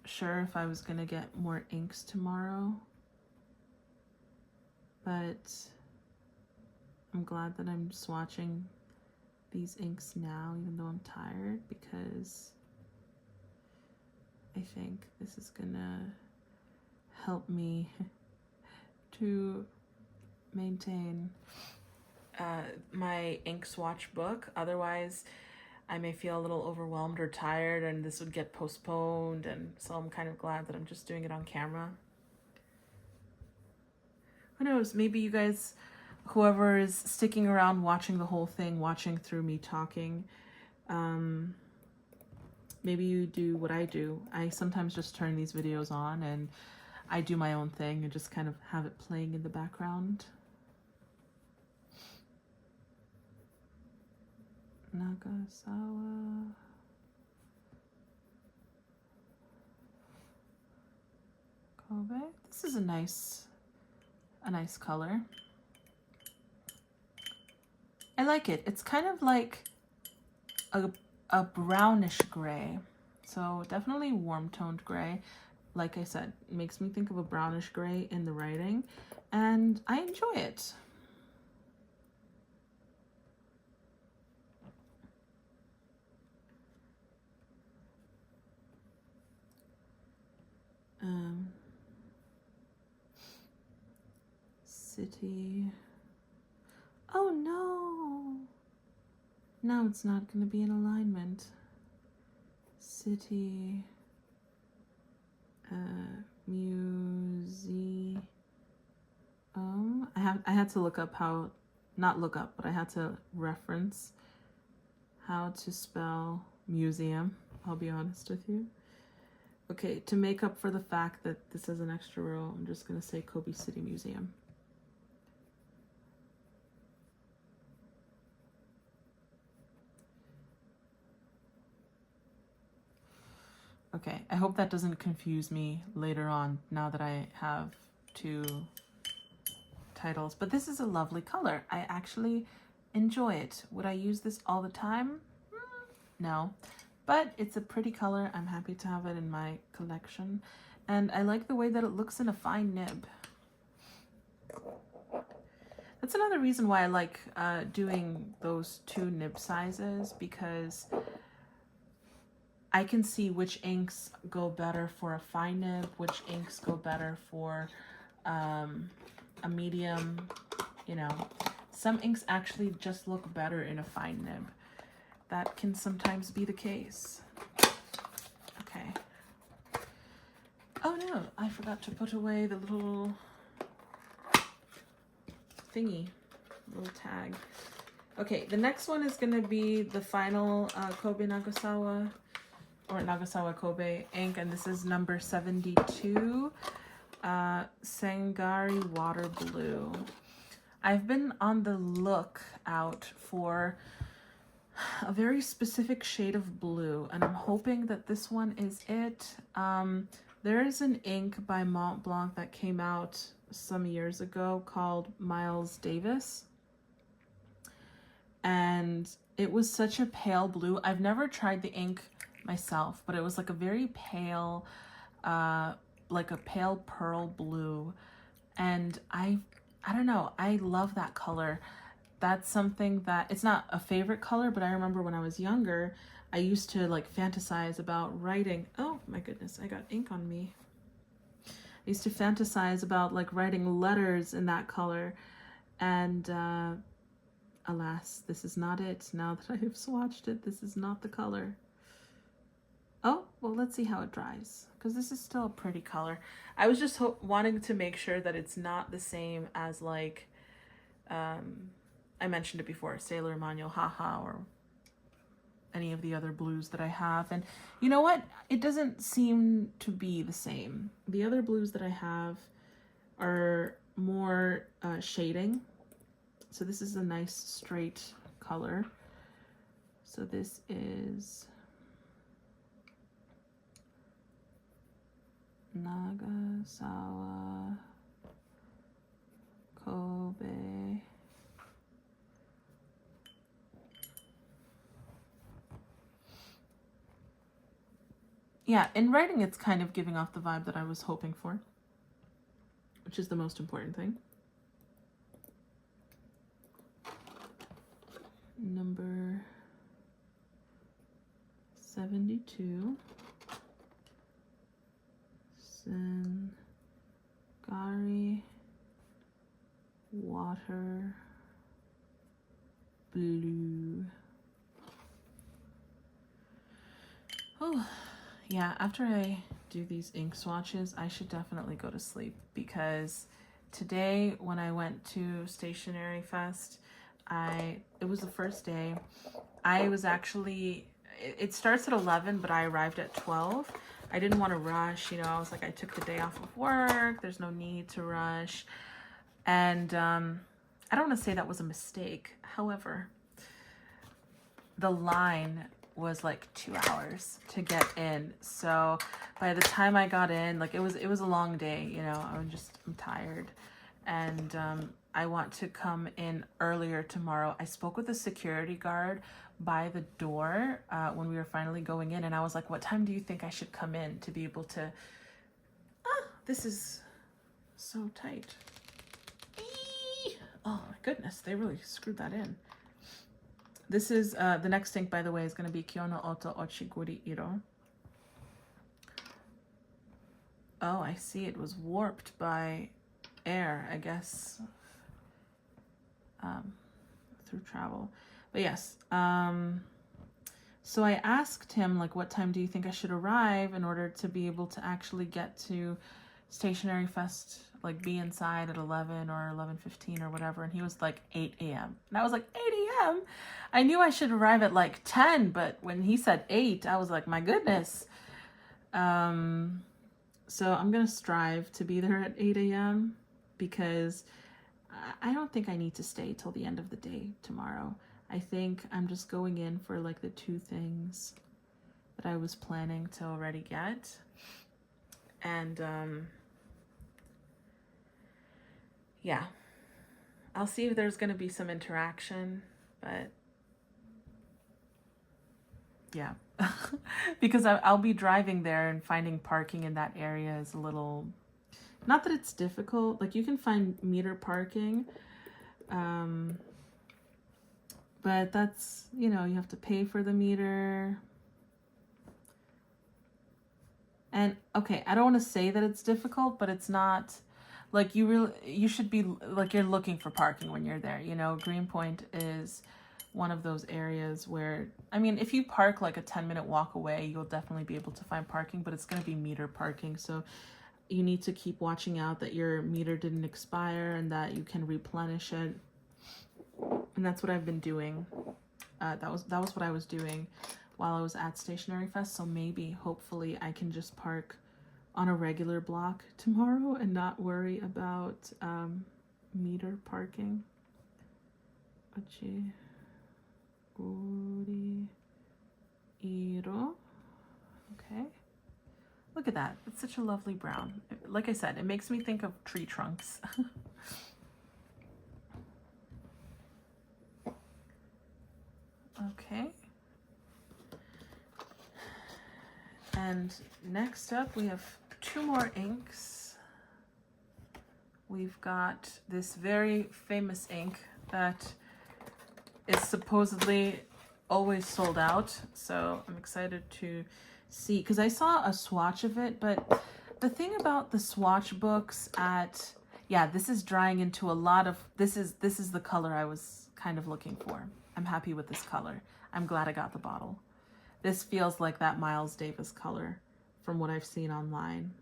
sure if I was gonna get more inks tomorrow, but I'm glad that I'm swatching these inks now, even though I'm tired, because I think this is gonna help me to maintain my ink swatch book. Otherwise, I may feel a little overwhelmed or tired, and this would get postponed, and so I'm kind of glad that I'm just doing it on camera. Who knows, maybe you guys, whoever is sticking around watching the whole thing, watching through me talking, maybe you do what I do. I sometimes just turn these videos on and I do my own thing and just kind of have it playing in the background. Nagasawa. Kobe. This is a nice color. I like it. It's kind of like a brownish gray. So definitely warm toned gray. Like I said, it makes me think of a brownish gray in the writing, and I enjoy it. City. Oh no! Now it's not going to be in alignment. City. Museum. I had to look up how, not look up, but I had to reference how to spell museum. I'll be honest with you. Okay, to make up for the fact that this is an extra row, I'm just gonna say Kobe City Museum. Okay, I hope that doesn't confuse me later on now that I have two titles, but this is a lovely color. I actually enjoy it. Would I use this all the time? No, but it's a pretty color. I'm happy to have it in my collection, and I like the way that it looks in a fine nib. That's another reason why I like doing those two nib sizes, because I can see which inks go better for a fine nib, which inks go better for a medium. You know, some inks actually just look better in a fine nib. That can sometimes be the case. Okay. Oh no, I forgot to put away the little thingy, little tag. Okay, the next one is gonna be the final Kobe Nagasawa, or Nagasawa Kobe ink, and this is number 72, Sangari Water Blue. I've been on the lookout for a very specific shade of blue, and I'm hoping that this one is it. There is an ink by Mont Blanc that came out some years ago called Miles Davis, and it was such a pale blue. I've never tried the ink myself, but it was like a very pale, like a pale pearl blue, and I don't know, I love that color. That's something that, it's not a favorite color, but I remember when I was younger, I used to like fantasize about writing. Oh my goodness, I got ink on me. I used to fantasize about like writing letters in that color, and alas, this is not it. Now that I have swatched it, this is not the color. Oh, well, let's see how it dries, because this is still a pretty color. I was just wanting to make sure that it's not the same as like, I mentioned it before, Sailor Manual Haha, or any of the other blues that I have. And you know what? It doesn't seem to be the same. The other blues that I have are more shading. So this is a nice straight color. So this is Nagasawa Kobe. Yeah, in writing it's kind of giving off the vibe that I was hoping for, which is the most important thing. Number 72. Sangari Water Blue. Oh, yeah, after I do these ink swatches, I should definitely go to sleep, because today when I went to Stationery Fest, it was the first day. I was actually, it starts at 11, but I arrived at 12. I didn't want to rush, you know, I was like, I took the day off of work, there's no need to rush. And I don't want to say that was a mistake. However, the line was like 2 hours to get in. So by the time I got in, like it was a long day, you know, I'm tired. And I want to come in earlier tomorrow. I spoke with the security guard by the door when we were finally going in, and I was like, what time do you think I should come in to be able to, this is so tight. Eee! Oh my goodness, they really screwed that in. This is, the next ink, by the way, is going to be Kyono Oto Ochiguri Iro. Oh, I see, it was warped by air, I guess. through travel. But yes, so I asked him, like, what time do you think I should arrive in order to be able to actually get to Stationery Fest, like be inside at 11 or 11:15 or whatever. And he was like 8 a.m. And I was like, 8 a.m.? I knew I should arrive at like 10, but when he said 8, I was like, my goodness. So I'm going to strive to be there at 8 a.m. because I don't think I need to stay till the end of the day tomorrow. I think I'm just going in for like the 2 things that I was planning to already get. And yeah, I'll see if there's going to be some interaction, but yeah, because I'll be driving there, and finding parking in that area is a little, not that it's difficult, like you can find meter parking, but that's, you know, you have to pay for the meter. And okay, I don't want to say that it's difficult, but it's not. Like you should be like, you're looking for parking when you're there. You know, Greenpoint is one of those areas where, I mean, if you park like a 10-minute walk away, you'll definitely be able to find parking, but it's going to be meter parking. So you need to keep watching out that your meter didn't expire and that you can replenish it. And that's what I've been doing. That was what I was doing while I was at Stationery Fest. So maybe, hopefully, I can just park on a regular block tomorrow and not worry about meter parking. Okay. Look at that. It's such a lovely brown. Like I said, it makes me think of tree trunks. Okay. And next up, we have 2 more inks. We've got this very famous ink that is supposedly always sold out. So I'm excited to see, because I saw a swatch of it. But the thing about the swatch books at, yeah, this is drying into a lot of, this is the color I was kind of looking for. I'm happy with this color. I'm glad I got the bottle. This feels like that Miles Davis color from what I've seen online.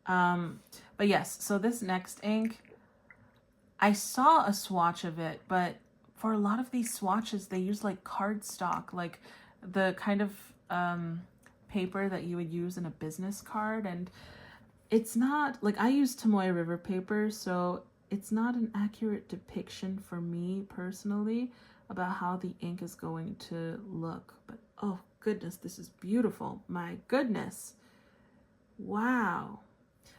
But yes, so this next ink, I saw a swatch of it, but for a lot of these swatches, they use like cardstock, like the kind of paper that you would use in a business card. And it's not, like, I use Tomoe River paper, so it's not an accurate depiction for me personally about how the ink is going to look. But oh goodness, this is beautiful. My goodness. Wow.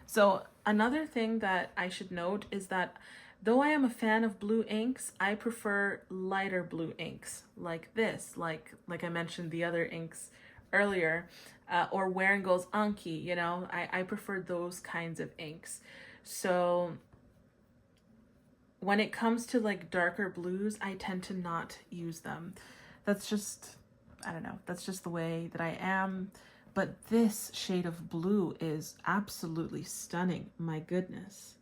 So another thing that I should note is that though I am a fan of blue inks, I prefer lighter blue inks like this, like I mentioned the other inks earlier, or Waringel's Anki, you know, I prefer those kinds of inks. So when it comes to like darker blues, I tend to not use them. That's just, I don't know, that's just the way that I am. But this shade of blue is absolutely stunning. My goodness.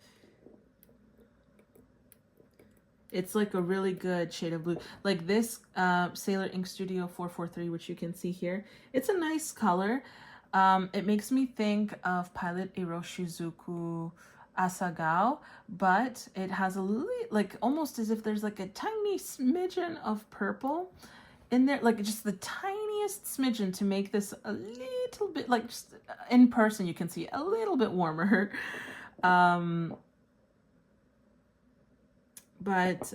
It's like a really good shade of blue. Like this Sailor Ink Studio 443, which you can see here. It's a nice color. It makes me think of Pilot Iroshizuku Asagao, but it has a little, like, almost as if there's like a tiny smidgen of purple in there, like just the tiniest smidgen to make this a little bit, like, just in person you can see a little bit warmer. But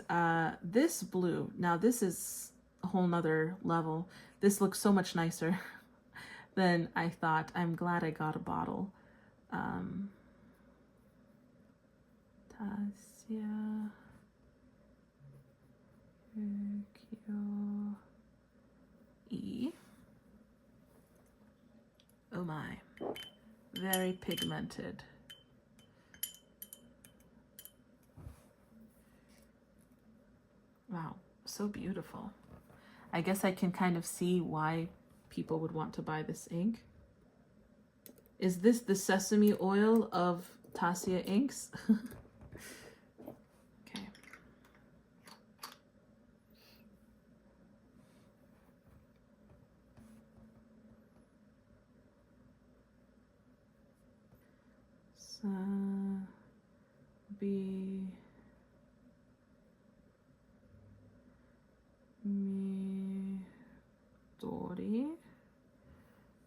this blue, now this is a whole nother level. This looks so much nicer than I thought. I'm glad I got a bottle. Tasia E. Oh my, very pigmented. Wow, so beautiful. I guess I can kind of see why people would want to buy this ink. Is this the sesame oil of Tasia inks? Midori.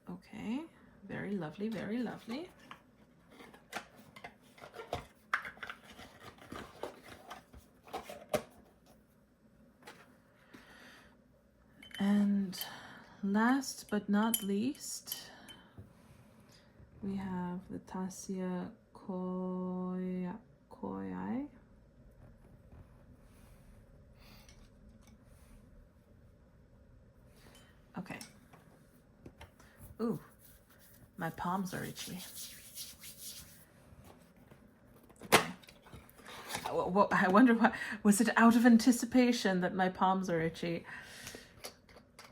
Okay, very lovely, very lovely. And last but not least, we have the Tassia Koi. Okay. Ooh, my palms are itchy. Okay. Well, I wonder what, was it out of anticipation that my palms are itchy?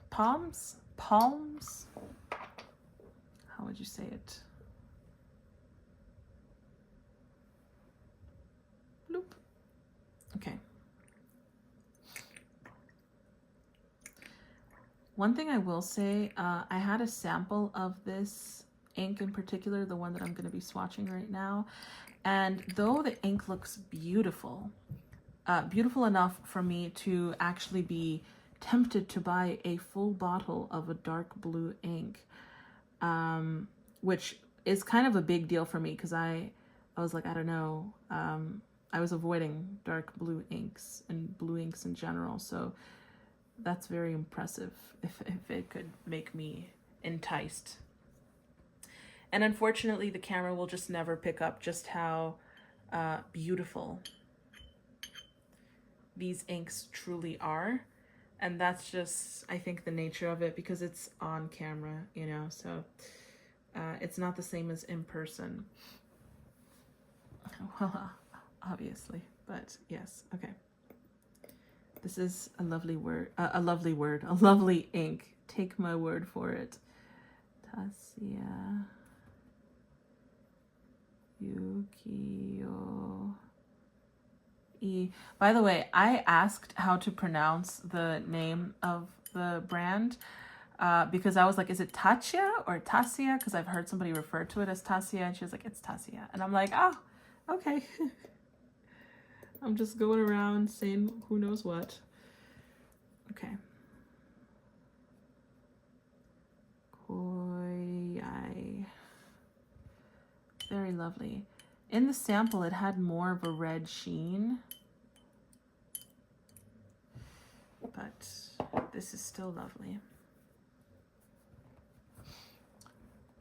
Palms? Palms? How would you say it? Bloop. Okay. One thing I will say, I had a sample of this ink in particular, the one that I'm going to be swatching right now. And though the ink looks beautiful, beautiful enough for me to actually be tempted to buy a full bottle of a dark blue ink, which is kind of a big deal for me because I was like, I don't know, I was avoiding dark blue inks and blue inks in general. So that's very impressive if it could make me enticed. And unfortunately, the camera will just never pick up just how beautiful these inks truly are. And that's just, I think, the nature of it because it's on camera, you know, so it's not the same as in person. Well, obviously, but yes, okay. This is a lovely word, a lovely ink. Take my word for it. Tassia Yukio. By the way, I asked how to pronounce the name of the brand because I was like, is it Tatsia or Tassia? Because I've heard somebody refer to it as Tassia, and she was like, it's Tassia. And I'm like, oh, okay. I'm just going around saying who knows what. Okay. Koi. Very lovely. In the sample, it had more of a red sheen. But this is still lovely.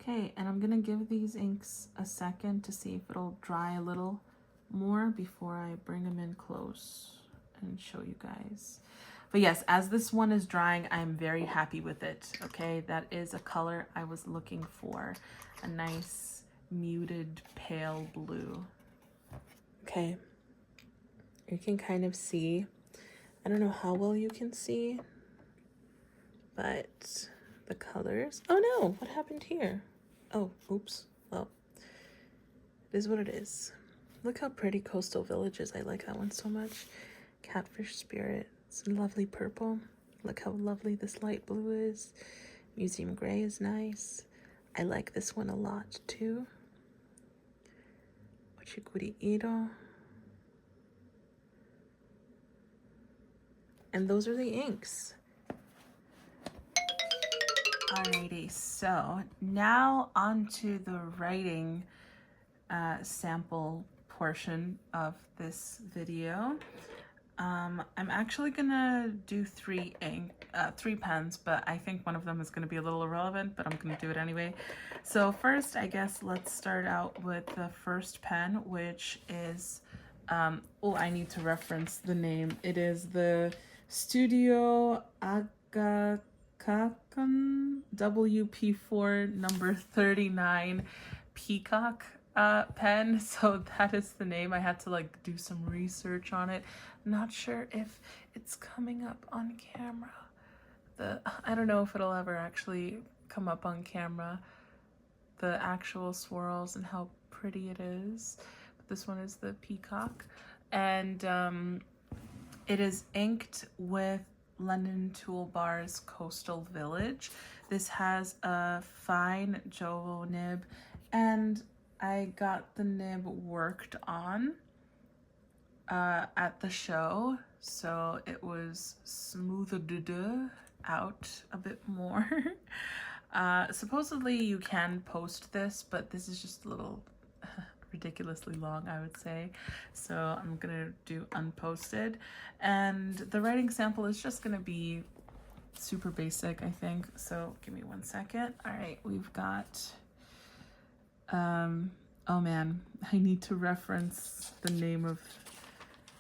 Okay, and I'm gonna give these inks a second to see if it'll dry a little more before I bring them in close and show you guys. But yes, as this one is drying, I'm very happy with it. Okay, that is a color I was looking for. A nice muted pale blue. Okay, you can kind of see, I don't know how well you can see, but the colors, oh no, what happened here? Oh, oops, well, it is what it is. Look how pretty Coastal Village is. I like that one so much. Catfish Spirit. It's a lovely purple. Look how lovely this light blue is. Museum Gray is nice. I like this one a lot too. Ochiguri Iro. And those are the inks. Alrighty, so now onto the writing sample portion of this video. I'm actually gonna do three pens, but I think one of them is gonna be a little irrelevant, but I'm gonna do it anyway. So first, I guess let's start out with the first pen, which is, oh, I need to reference the name. It is the Studio Agakakan WP4 number 39 Peacock pen. So that is the name. I had to like do some research on it. Not sure if it's coming up on camera. I don't know if it'll ever actually come up on camera, the actual swirls and how pretty it is. But this one is the Peacock, and it is inked with London Toolbar's Coastal Village. This has a fine Jowo nib, and I got the nib worked on at the show, so it was smoothed out a bit more. Supposedly you can post this, but this is just a little ridiculously long, I would say. So I'm gonna do unposted, and the writing sample is just gonna be super basic, I think. So give me 1 second. All right, we've got oh man, I need to reference the name of,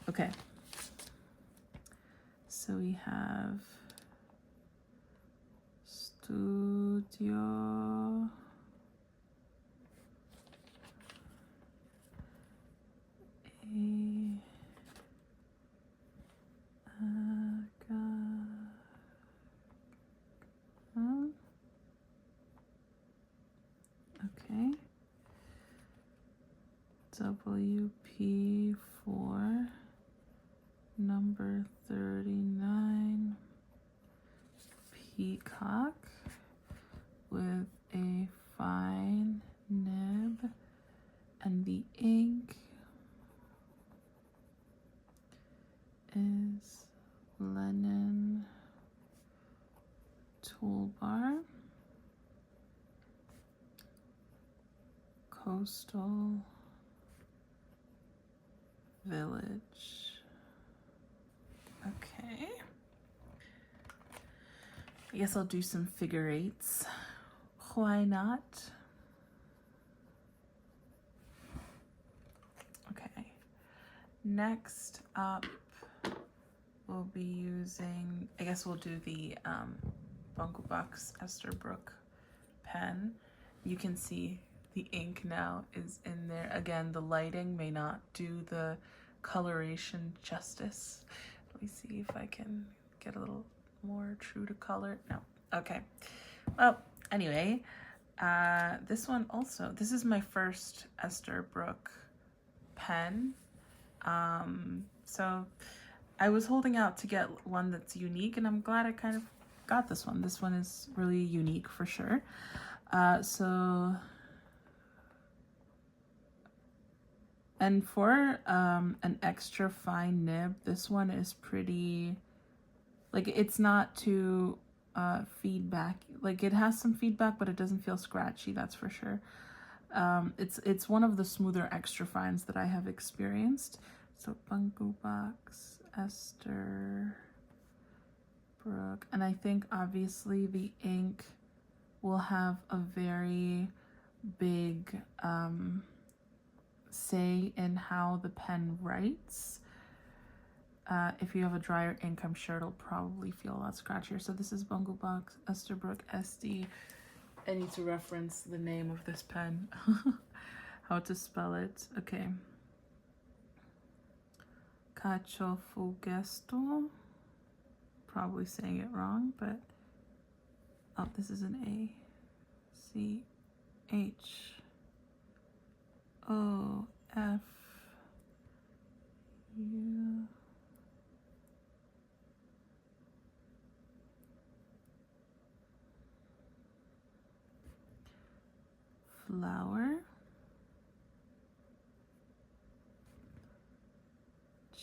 okay. So we have Studio okay. WP4 number 39 peacock with a fine nib, and the ink is Lennon Toolbar, Coastal Village. Okay. I guess I'll do some figure eights. Why not? Okay. Next up, we'll be using, I guess we'll do the Bungle Bucks Esterbrook pen. You can see the ink now is in there. Again, the lighting may not do the coloration justice. Let me see if I can get a little more true to color. No. Okay. Well, anyway, this one also, this is my first Esterbrook pen. So I was holding out to get one that's unique, and I'm glad I kind of got this one. This one is really unique for sure. And for an extra fine nib, this one is pretty, like, it's not too feedback. Like, it has some feedback, but it doesn't feel scratchy, that's for sure. It's one of the smoother extra fines that I have experienced. So Bungle Box, Esterbrook, and I think obviously the ink will have a very big say in how the pen writes. If you have a drier ink, I'm sure it'll probably feel a lot scratchier. So this is Bungle Box Esterbrook SD. I need to reference the name of this pen. How to spell it. Okay. Cachofugesto. Probably saying it wrong, but oh, this is an A. C-H-O-F-U. Flower.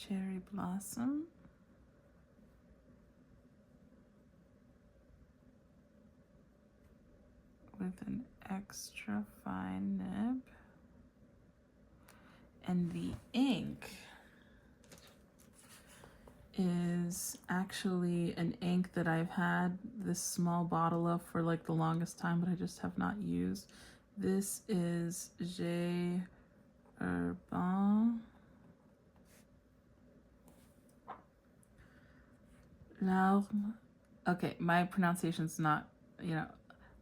Cherry blossom. With an extra fine nib. And the ink is actually an ink that I've had this small bottle of for like the longest time, but I just have not used. This is J. Urban Larme. Okay, my pronunciation's not, you know,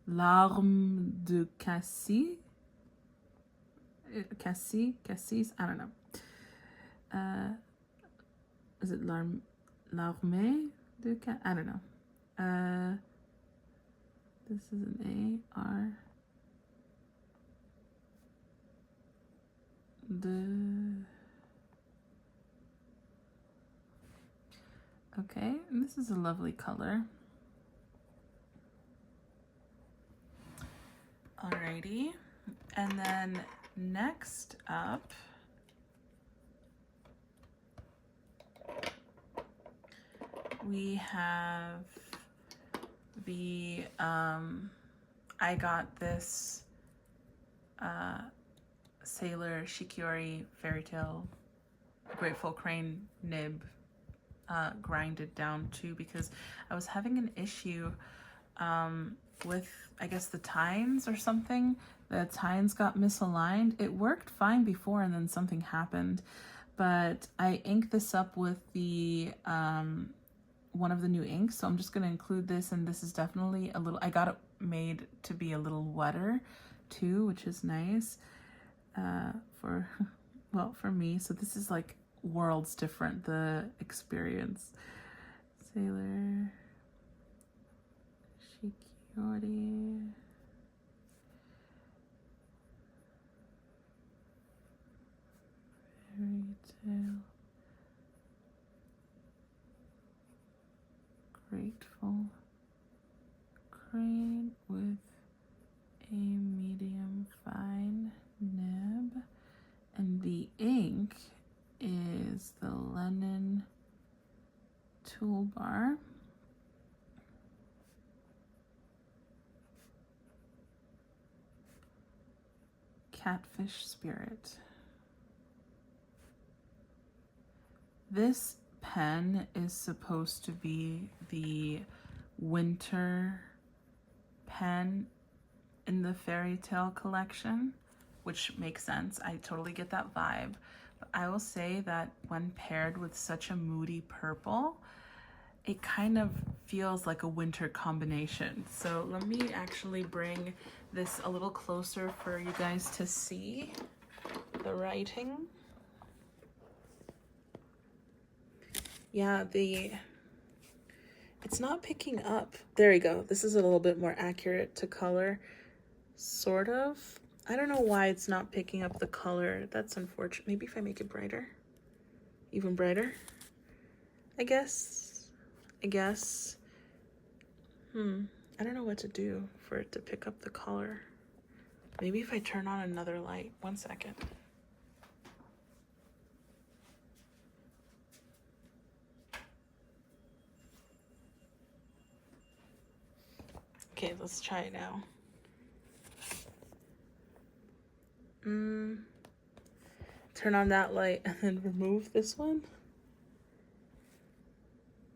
Larme de Cassis. Cassis, I don't know. Is it Larme de Cassis? I don't know. This is an A-R. Okay, and this is a lovely color. Alrighty, and then Next up, we have the, I got this Sailor Shikiori Fairy Tale Grateful Crane nib grinded down too, because I was having an issue with, I guess, the tines or something. The tines got misaligned. It worked fine before and then something happened. But I inked this up with the one of the new inks, so I'm just going to include this, and this is definitely a little, I got it made to be a little wetter too, which is nice for, well, for me. So this is like worlds different, the experience. Sailor Shikiori. Fairy Tale Grateful Crane with a medium fine nib, and the ink is the Lennon Toolbar. Catfish Spirit. This pen is supposed to be the winter pen in the Fairy Tale collection, which makes sense. I totally get that vibe. But I will say that when paired with such a moody purple, it kind of feels like a winter combination. So let me actually bring this a little closer for you guys to see the writing. Yeah, it's not picking up. There we go. This is a little bit more accurate to color, sort of. I don't know why it's not picking up the color. That's unfortunate. Maybe if I make it brighter, even brighter, I guess. I don't know what to do for it to pick up the color. Maybe if I turn on another light. 1 second. Okay, let's try it now. Turn on that light and then remove this one.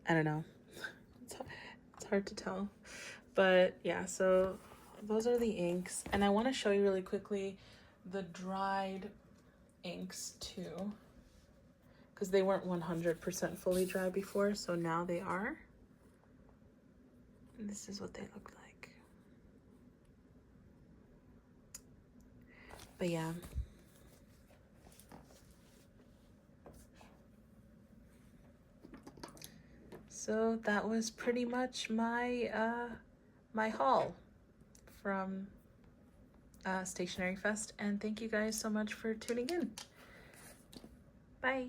I don't know. It's hard to tell. But yeah, so those are the inks. And I want to show you really quickly the dried inks too, because they weren't 100% fully dry before, so now they are. And this is what they look like. But yeah. So that was pretty much my my haul from Stationery Fest, and thank you guys so much for tuning in. Bye.